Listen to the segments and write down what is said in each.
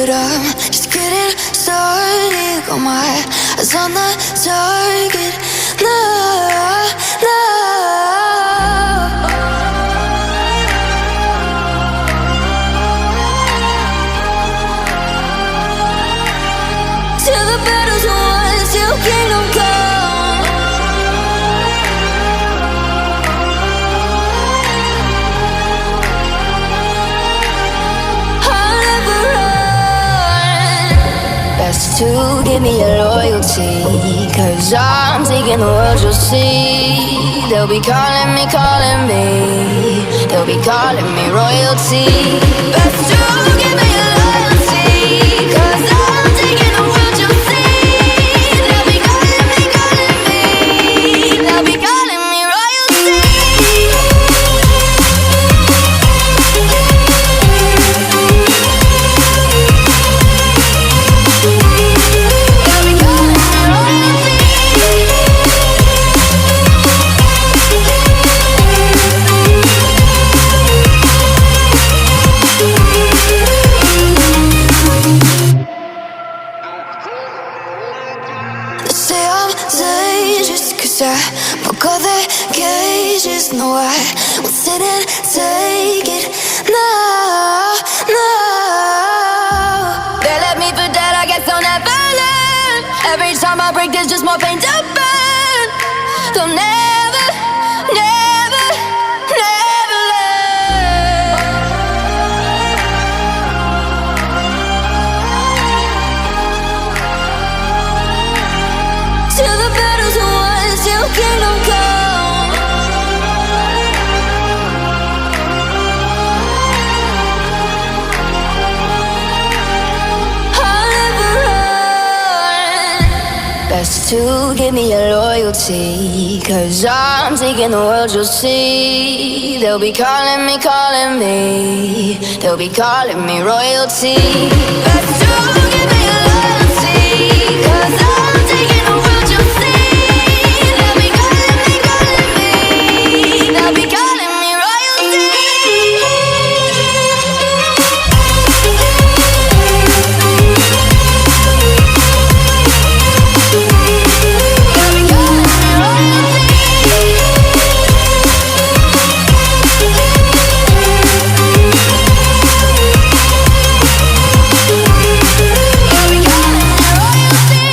but I'm just getting started. Got my eyes on the target. No, no. Till the battle's won, till kingdom come. I'll never run. Best to give me your loyalty, 'cause I'm taking the world, you'll see. They'll be calling me, calling me. They'll be calling me royalty. Best to give me your loyalty, 'cause I'm taking the world, you'll see. They'll be calling me, calling me. They'll be calling me royalty. They'll be calling me royalty. They say I'm dangerous 'cause I broke all their cages. No, I won't sit and take it. No, no. They left me for dead, I guess I'll never learn. Every time I break, there's just more pain to burn. They'll never, never, never learn. Till the battle's won, till kingdom come. I'll never run. Best to give me your loyalty, 'cause I'm taking the world, you'll see. They'll be calling me, calling me. They'll be calling me royalty. Best to give me your loyalty, 'cause I'm taking the world, you'll see. They'll be calling me, calling me. They'll be calling me royalty. They'll be calling me royalty. They'll be calling me royalty.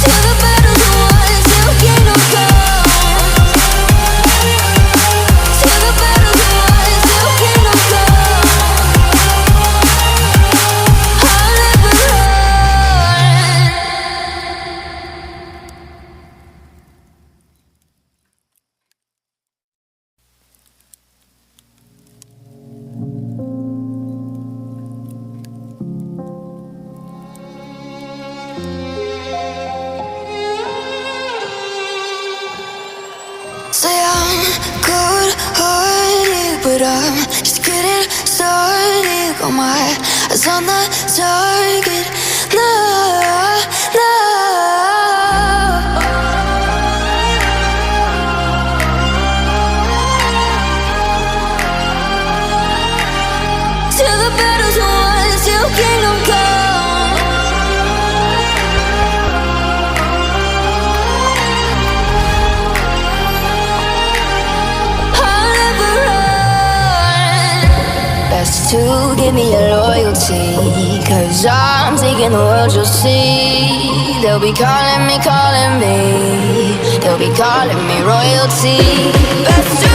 Till the battle's won, till kingdom come. Till the battle's won, till kingdom come. I'll never run. Say I'm good-hearted, but I'm just getting started. Got my eyes on the target. No, no. Till the battle's won, till kingdom come. I'll never run. Best to give me your loyalty, 'cause I'm taking the world, you'll see. They'll be calling me, calling me. They'll be calling me royalty. Best to